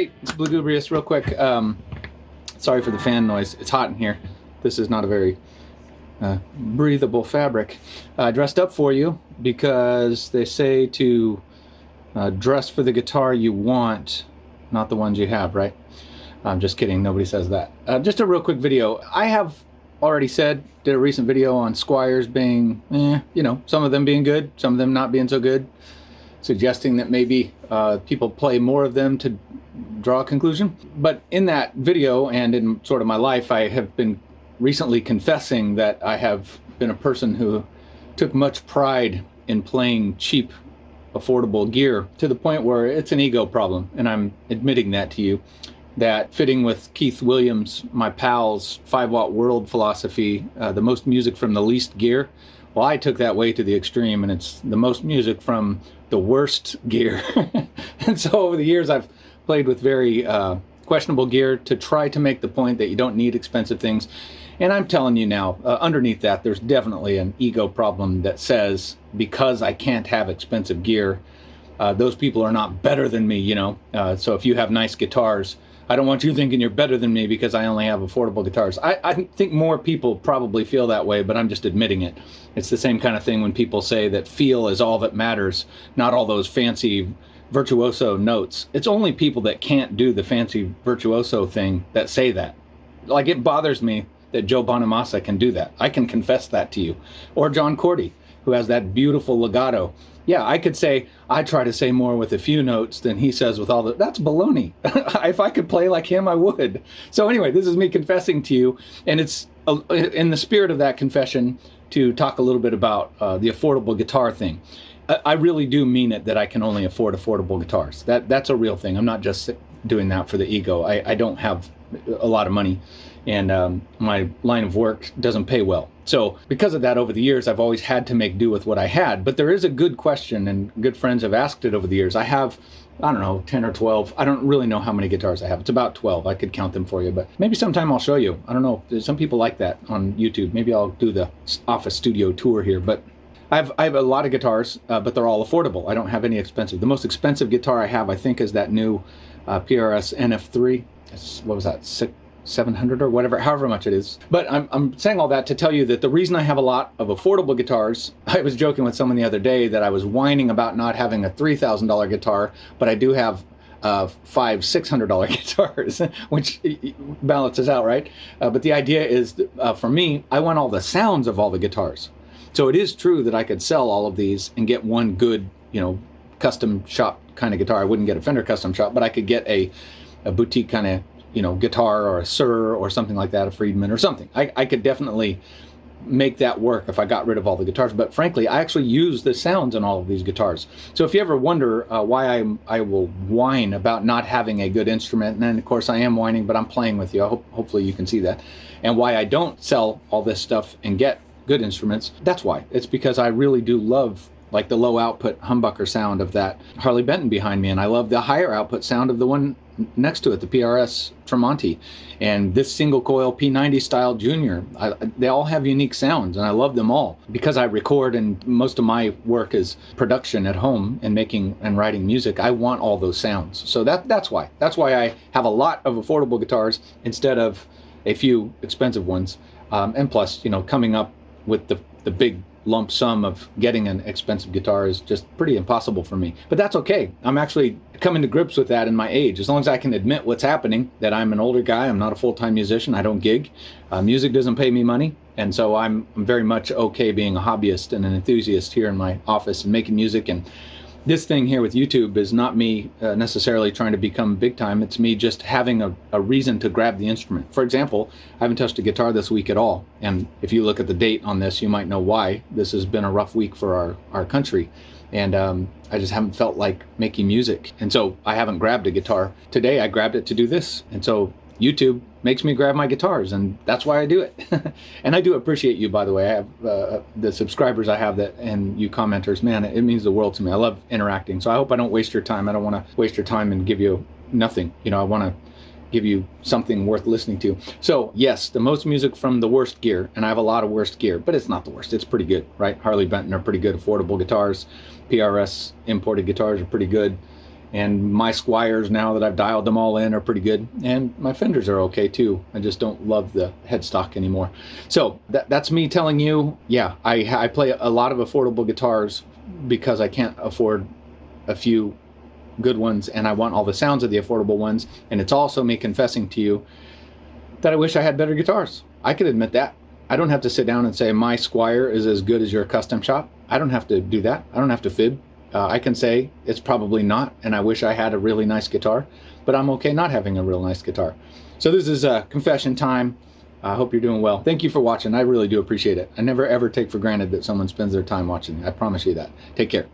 Hey, Lugubrious, real quick. Sorry for the fan noise. It's hot in here. This is not a very breathable fabric. I dressed up for you because they say to dress for the guitar you want, not the ones you have, right? I'm just kidding. Nobody says that. Just a real quick video. I have already did a recent video on Squiers being, some of them being good, some of them not being so good, suggesting that maybe people play more of them to draw a conclusion. But in that video and in sort of my life, I have been recently confessing that I have been a person who took much pride in playing cheap, affordable gear to the point where it's an ego problem, and I'm admitting that to you. That fitting with Keith Williams, my pal's 5-watt world philosophy, the most music from the least gear, well, I took that way to the extreme, and it's the most music from the worst gear. And so over the years, I've played with very questionable gear to try to make the point that you don't need expensive things. And I'm telling you now, underneath that, there's definitely an ego problem that says, because I can't have expensive gear, those people are not better than me, So if you have nice guitars, I don't want you thinking you're better than me because I only have affordable guitars. I think more people probably feel that way, but I'm just admitting it. It's the same kind of thing when people say that feel is all that matters, not all those fancy virtuoso notes. It's only people that can't do the fancy virtuoso thing that say that. Like, it bothers me that Joe Bonamassa can do that. I can confess that to you. Or John Cordy, who has that beautiful legato. Yeah, I could say, I try to say more with a few notes than he says with all the, that's baloney. If I could play like him, I would. So anyway, this is me confessing to you, and it's in the spirit of that confession to talk a little bit about the affordable guitar thing. I really do mean it, that I can only afford affordable guitars. That's a real thing. I'm not just doing that for the ego. I don't have a lot of money, and my line of work doesn't pay well. So because of that, over the years, I've always had to make do with what I had. But there is a good question, and good friends have asked it over the years. I have, 10 or 12. I don't really know how many guitars I have. It's about 12. I could count them for you, but maybe sometime I'll show you. I don't know. Some people like that on YouTube. Maybe I'll do the office studio tour here. But I have a lot of guitars, but they're all affordable. I don't have any expensive. The most expensive guitar I have, I think, is that new PRS NF3. What was that? 700 or whatever, however much it is. But I'm saying all that to tell you that the reason I have a lot of affordable guitars, I was joking with someone the other day that I was whining about not having a $3,000 guitar, but I do have $600 guitars, which balances out, right? But the idea is, for me, I want all the sounds of all the guitars. So it is true that I could sell all of these and get one good, custom shop kind of guitar. I wouldn't get a Fender custom shop, but I could get a boutique kind of guitar, or a Sir or something like that, a Friedman or something. I could definitely make that work if I got rid of all the guitars. But frankly, I actually use the sounds in all of these guitars. So if you ever wonder why I will whine about not having a good instrument, and then of course I am whining, but I'm playing with you. Hopefully you can see that. And why I don't sell all this stuff and get good instruments, that's why. It's because I really do love like the low output humbucker sound of that Harley Benton behind me, and I love the higher output sound of the one next to it, the PRS Tremonti, and this single coil P90 style Junior. They all have unique sounds, and I love them all. Because I record, and most of my work is production at home and making and writing music, I want all those sounds. So that's why. That's why I have a lot of affordable guitars instead of a few expensive ones. And plus, coming up with the big lump sum of getting an expensive guitar is just pretty impossible for me. But that's okay. I'm actually coming to grips with that in my age. As long as I can admit what's happening, that I'm an older guy, I'm not a full-time musician, I don't gig, music doesn't pay me money, and so I'm very much okay being a hobbyist and an enthusiast here in my office and making music. And this thing here with YouTube is not me necessarily trying to become big time. It's me just having a reason to grab the instrument. For example, I haven't touched a guitar this week at all. And if you look at the date on this, you might know why. This has been a rough week for our country. And I just haven't felt like making music. And so I haven't grabbed a guitar. Today I grabbed it to do this. And so YouTube makes me grab my guitars, and that's why I do it. And I do appreciate you, by the way. I have the subscribers I have, that, and you commenters, man, it means the world to me. I love interacting. So I hope I don't waste your time. I don't want to waste your time and give you nothing. I want to give you something worth listening to. So yes, the most music from the worst gear, and I have a lot of worst gear, but it's not the worst. It's pretty good, right? Harley Benton are pretty good affordable guitars. PRS imported guitars are pretty good. And my Squiers, now that I've dialed them all in, are pretty good. And my Fenders are okay too. I just don't love the headstock anymore. So that's me telling you, yeah, I play a lot of affordable guitars because I can't afford a few good ones, and I want all the sounds of the affordable ones. And it's also me confessing to you that I wish I had better guitars. I could admit that. I don't have to sit down and say my Squier is as good as your custom shop. I don't have to do that. I don't have to fib. I can say it's probably not, and I wish I had a really nice guitar, but I'm okay not having a real nice guitar. So this is confession time. I hope you're doing well. Thank you for watching. I really do appreciate it. I never ever take for granted that someone spends their time watching. I promise you that. Take care.